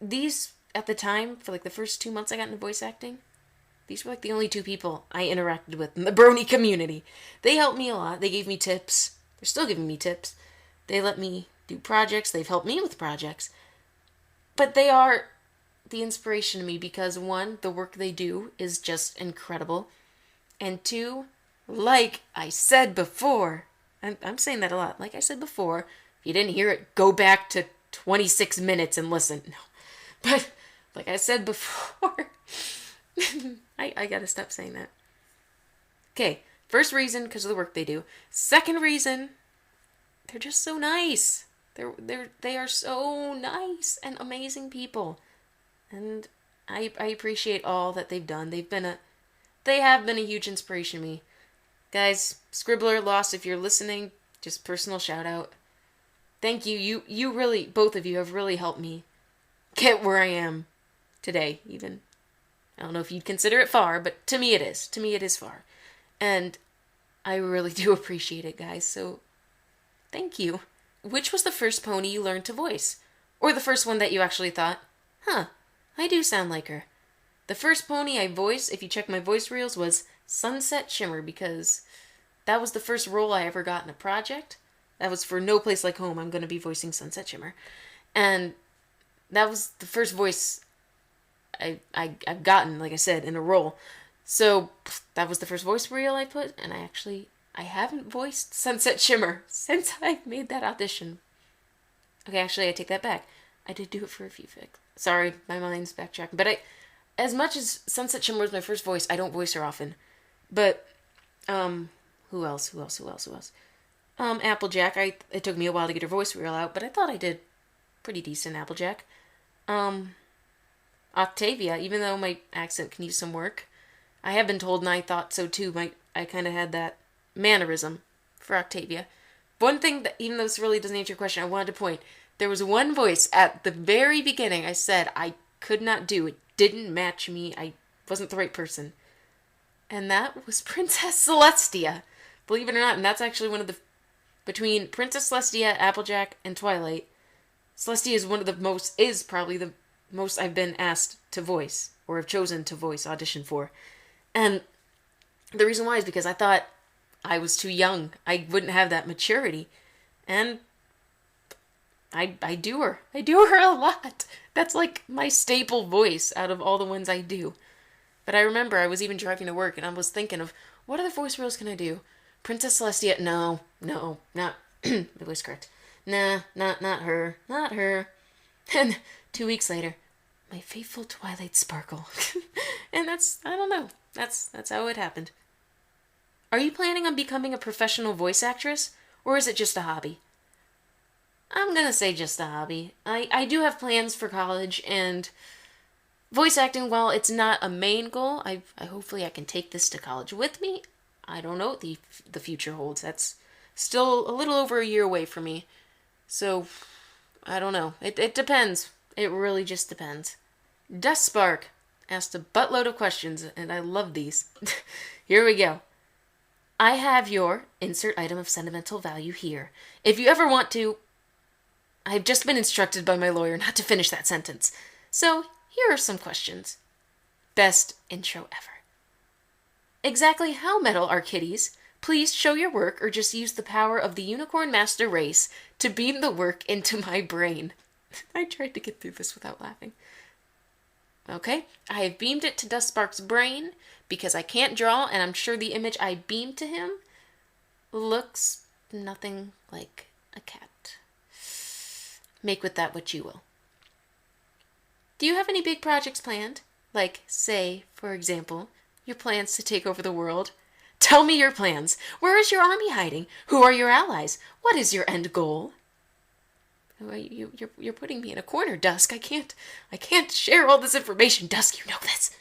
These, at the time, for like the first 2 months I got into voice acting, these were like the only two people I interacted with in the Brony community. They helped me a lot. They gave me tips. They're still giving me tips. They let me do projects. They've helped me with projects. But they are the inspiration to me because, one, the work they do is just incredible. And two, like I said before, I'm saying that a lot. Like I said before, if you didn't hear it, go back to 26 minutes and listen. No. But like I said before... I gotta stop saying that. Okay, First reason, because of the work they do. Second reason, they're just so nice. They are so nice and amazing people. And I appreciate all that they've done. They have been a huge inspiration to me. Guys, Scribbler, Lost, if you're listening, just personal shout out. Thank you. You really, both of you have really helped me get where I am today, even. I don't know if you'd consider it far, but to me it is. To me it is far. And I really do appreciate it, guys. So, thank you. Which was the first pony you learned to voice? Or the first one that you actually thought, huh, I do sound like her. The first pony I voiced, if you check my voice reels, was Sunset Shimmer, because that was the first role I ever got in a project. That was for No Place Like Home. I'm going to be voicing Sunset Shimmer. And that was the first voice I've gotten, like I said, in a role. So that was the first voice reel I put, and I haven't voiced Sunset Shimmer since I made that audition. Okay, actually, I take that back. I did do it for a few fics. Sorry, my mind's backtracking. But as much as Sunset Shimmer was my first voice, I don't voice her often. But, who else? Applejack. It took me a while to get her voice reel out, but I thought I did pretty decent, Applejack. Octavia, even though my accent can use some work. I have been told, and I thought so too, I kind of had that mannerism for Octavia. One thing that, even though this really doesn't answer your question, I wanted to point, there was one voice at the very beginning I said I could not do. It didn't match me. I wasn't the right person. And that was Princess Celestia. Believe it or not, and that's actually one of the, between Princess Celestia, Applejack, and Twilight, Celestia is probably the most I've been asked to voice, or have chosen to voice, audition for. And the reason why is because I thought I was too young. I wouldn't have that maturity. And I do her. I do her a lot. That's like my staple voice out of all the ones I do. But I remember I was even driving to work and I was thinking of, what other voice reels can I do? Princess Celestia, no, not, my voice correct. Nah, not her. And 2 weeks later, my faithful Twilight Sparkle. And I don't know. That's how it happened. Are you planning on becoming a professional voice actress? Or is it just a hobby? I'm gonna say just a hobby. I do have plans for college, and voice acting, while it's not a main goal, I hopefully I can take this to college with me. I don't know what the future holds. That's still a little over a year away for me. So, I don't know. It depends. It really just depends. Dust Spark asked a buttload of questions, and I love these. Here we go. I have your insert item of sentimental value here. If you ever want to, I've just been instructed by my lawyer not to finish that sentence. So, here are some questions. Best intro ever. Exactly how metal are kitties? Please show your work or just use the power of the Unicorn Master Race to beam the work into my brain. I tried to get through this without laughing. Okay, I have beamed it to Dust Spark's brain because I can't draw, and I'm sure the image I beamed to him looks nothing like a cat. Make with that what you will. Do you have any big projects planned? Like, say, for example, your plans to take over the world? Tell me your plans. Where is your army hiding? Who are your allies? What is your end goal? Oh, you're putting me in a corner, Dusk. I can't share all this information. Dusk, you know this.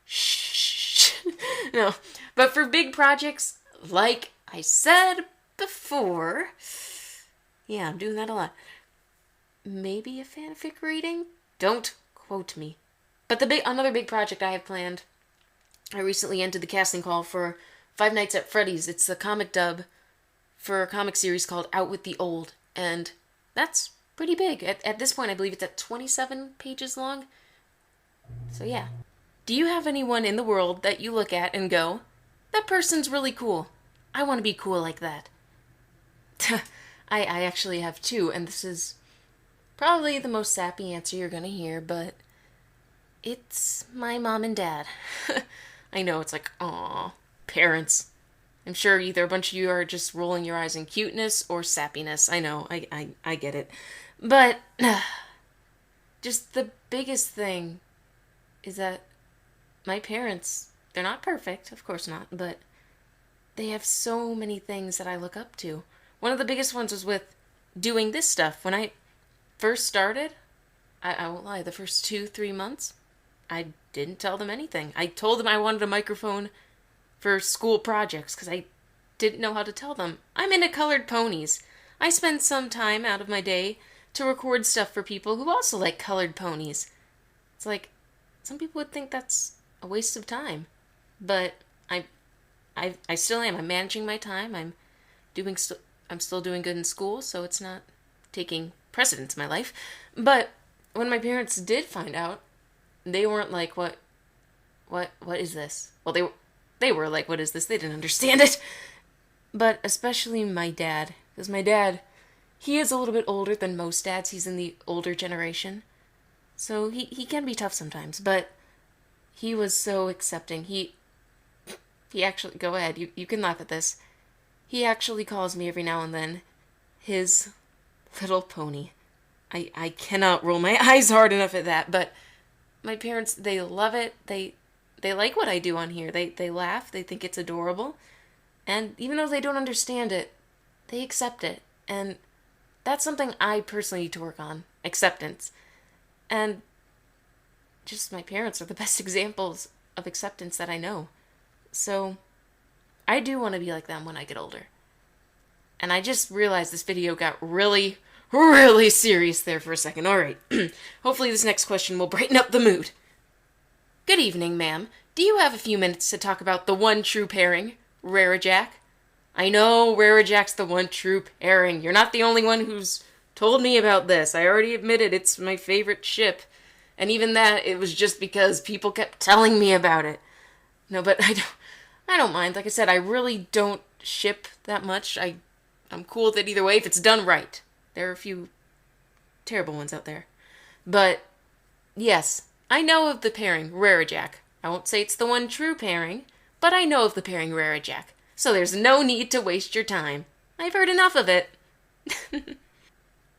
Shh. No, but for big projects, like I said before, yeah, I'm doing that a lot. Maybe a fanfic reading? Don't quote me. But another big project I have planned, I recently entered the casting call for Five Nights at Freddy's. It's the comic dub for a comic series called Out with the Old, and that's pretty big. At this point, I believe it's at 27 pages long. So yeah. Do you have anyone in the world that you look at and go, that person's really cool. I want to be cool like that. I actually have two, and this is probably the most sappy answer you're gonna hear, but it's my mom and dad. I know, it's like, aw, parents. I'm sure either a bunch of you are just rolling your eyes in cuteness or sappiness. I know, I get it. But, just the biggest thing is that my parents, they're not perfect, of course not, but they have so many things that I look up to. One of the biggest ones was with doing this stuff. When I first started, I won't lie, the first 2, 3 months, I didn't tell them anything. I told them I wanted a microphone for school projects because I didn't know how to tell them. I'm into colored ponies. I spend some time out of my day to record stuff for people who also like colored ponies. It's like, some people would think that's a waste of time. But I still am. I'm managing my time. I'm still doing good in school, so it's not taking precedence in my life. But when my parents did find out, they weren't like, what is this? Well, they were like, what is this? They didn't understand it. But especially my dad, because my dad, he is a little bit older than most dads. He's in the older generation. So he can be tough sometimes, but he was so accepting. He actually, go ahead, you can laugh at this. He actually calls me every now and then his little pony. I cannot roll my eyes hard enough at that, but my parents, they love it. They like what I do on here. They laugh. They think it's adorable. And even though they don't understand it, they accept it. And that's something I personally need to work on. Acceptance. And just my parents are the best examples of acceptance that I know. So I do want to be like them when I get older. And I just realized this video got really, really serious there for a second. Alright, hopefully this next question will brighten up the mood. Good evening, ma'am. Do you have a few minutes to talk about the one true pairing, Rarajack? I know Rarajack's the one true pairing. You're not the only one who's told me about this. I already admitted it's my favorite ship. And even that, it was just because people kept telling me about it. No, but I don't mind. Like I said, I really don't ship that much. I'm cool with it either way if it's done right. There are a few terrible ones out there. But, yes, I know of the pairing Rarajack. I won't say it's the one true pairing, but I know of the pairing Rarajack. So there's no need to waste your time. I've heard enough of it.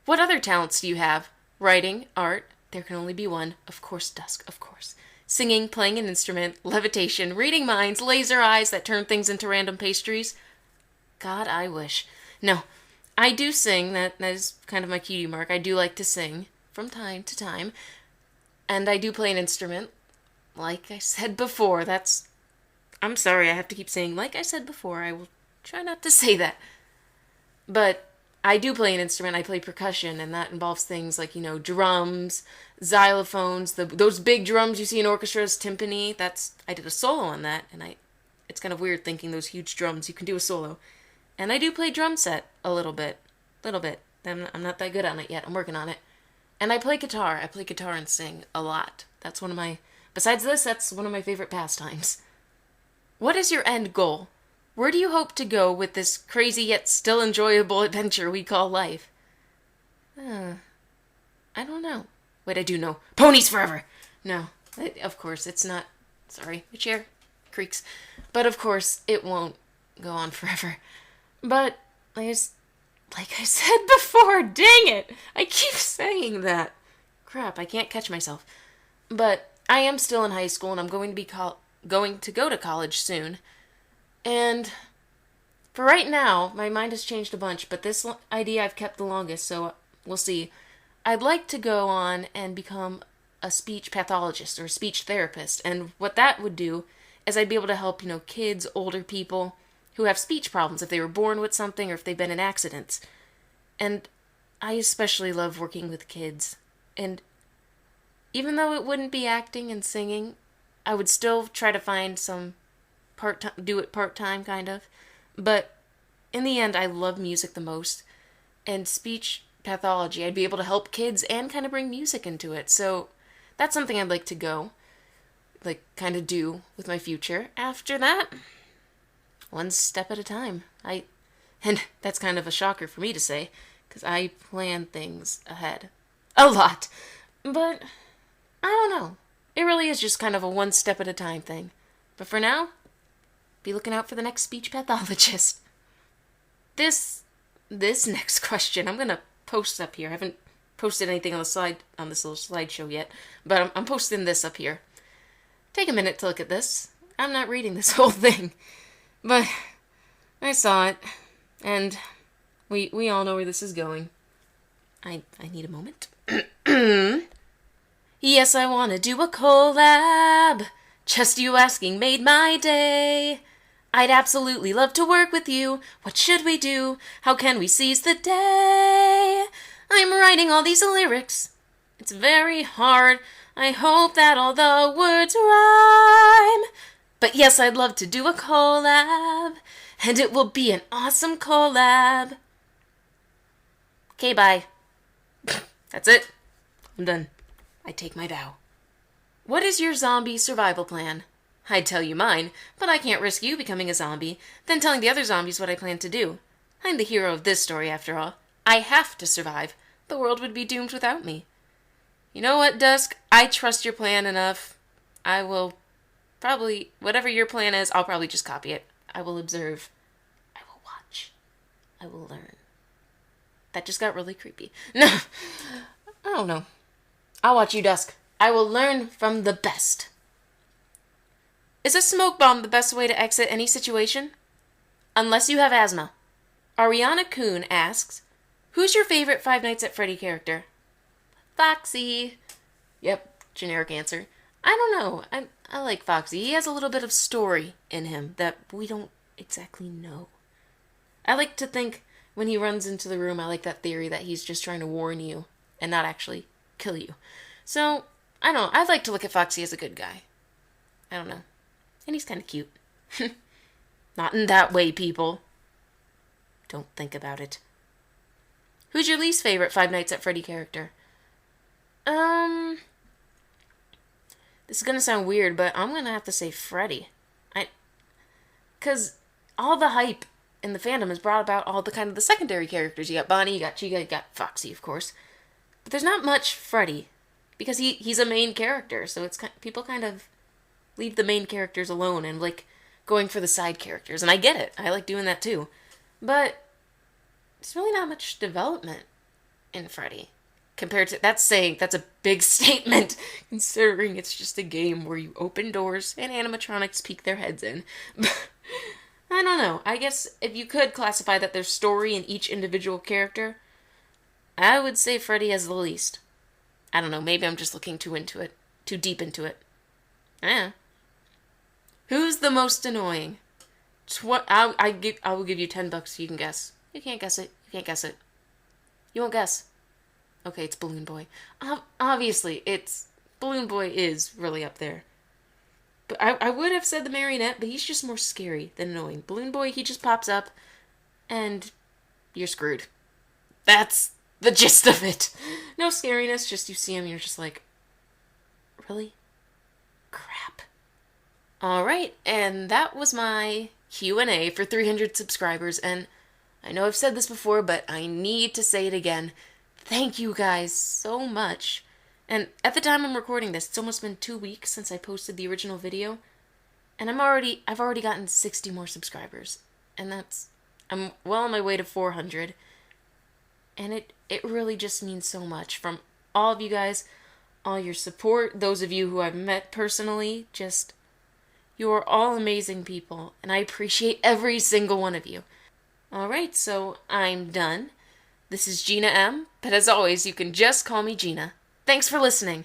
What other talents do you have? Writing, art, there can only be one. Of course, Dusk, of course. Singing, playing an instrument, levitation, reading minds, laser eyes that turn things into random pastries. God, I wish. No, I do sing. That is kind of my cutie mark. I do like to sing from time to time. And I do play an instrument. Like I said before, I'm sorry, I have to keep saying, like I said before. I will try not to say that. But I do play an instrument. I play percussion, and that involves things like, drums, xylophones, those big drums you see in orchestras, timpani. I did a solo on that, and it's kind of weird thinking those huge drums. You can do a solo. And I do play drum set a little bit. I'm not that good on it yet. I'm working on it. And I play guitar. I play guitar and sing a lot. Besides this, that's one of my favorite pastimes. What is your end goal? Where do you hope to go with this crazy yet still enjoyable adventure we call life? I don't know. Wait, I do know. Ponies forever! No, of course, it's not. Sorry, the chair creaks. But of course, it won't go on forever. But, like I said before, dang it! I keep saying that. Crap, I can't catch myself. But I am still in high school, and I'm going to go to college soon. And for right now, my mind has changed a bunch, but this idea I've kept the longest, so we'll see. I'd like to go on and become a speech pathologist or a speech therapist, and what that would do is I'd be able to help, kids, older people who have speech problems if they were born with something or if they've been in accidents. And I especially love working with kids, and even though it wouldn't be acting and singing, I would still try to find some do it part-time, kind of. But in the end, I love music the most. And speech pathology, I'd be able to help kids and kind of bring music into it. So that's something I'd like to kind of do with my future. After that, one step at a time. And that's kind of a shocker for me to say, because I plan things ahead. A lot. But, I don't know. It really is just kind of a one step at a time thing. But for now, be looking out for the next speech pathologist. This next question, I'm going to post up here. I haven't posted anything on this little slideshow yet, but I'm posting this up here. Take a minute to look at this. I'm not reading this whole thing. But I saw it, and we all know where this is going. I need a moment. Yes, I want to do a collab. Just you asking made my day. I'd absolutely love to work with you. What should we do? How can we seize the day? I'm writing all these lyrics. It's very hard. I hope that all the words rhyme. But yes, I'd love to do a collab. And it will be an awesome collab. Okay, bye. That's it. I'm done. I take my vow. What is your zombie survival plan? I'd tell you mine, but I can't risk you becoming a zombie, then telling the other zombies what I plan to do. I'm the hero of this story, after all. I have to survive. The world would be doomed without me. You know what, Dusk? I trust your plan enough. I will probably, whatever your plan is, I'll probably just copy it. I will observe. I will watch. I will learn. That just got really creepy. No, I don't know. I'll watch you, Dusk. I will learn from the best. Is a smoke bomb the best way to exit any situation? Unless you have asthma. Ariana Kuhn asks, who's your favorite Five Nights at Freddy character? Foxy. Yep, generic answer. I don't know. I like Foxy. He has a little bit of story in him that we don't exactly know. I like to think when he runs into the room, I like that theory that he's just trying to warn you and not actually kill you. So, I don't know. I like to look at Foxy as a good guy. I don't know. And he's kind of cute. Not in that way, people. Don't think about it. Who's your least favorite Five Nights at Freddy character? This is gonna sound weird, but I'm gonna have to say Freddy. Cause all the hype in the fandom has brought about all the kind of the secondary characters. You got Bonnie, you got Chica, you got Foxy, of course. But there's not much Freddy. Because he's a main character, so it's people kind of leave the main characters alone and like going for the side characters. And I get it. I like doing that too. But there's really not much development in Freddy. Compared to, that's a big statement, considering it's just a game where you open doors and animatronics peek their heads in. I don't know. I guess if you could classify that there's story in each individual character, I would say Freddy has the least. I don't know, maybe I'm just looking too deep into it. Who's the most annoying? I will give you $10 so you can guess. You can't guess it. You can't guess it. You won't guess. Okay, it's Balloon Boy. Obviously, Balloon Boy is really up there. But I would have said the Marionette, but he's just more scary than annoying. Balloon Boy, he just pops up, and you're screwed. That's the gist of it. No scariness, just you see him, you're just like, really? Crap. Alright, and that was my Q&A for 300 subscribers, and I know I've said this before, but I need to say it again. Thank you guys so much. And at the time I'm recording this, it's almost been 2 weeks since I posted the original video, and I've already gotten 60 more subscribers, and I'm well on my way to 400, and it really just means so much from all of you guys, all your support, those of you who I've met personally, you are all amazing people, and I appreciate every single one of you. Alright, so I'm done. This is Gina M, but as always, you can just call me Gina. Thanks for listening.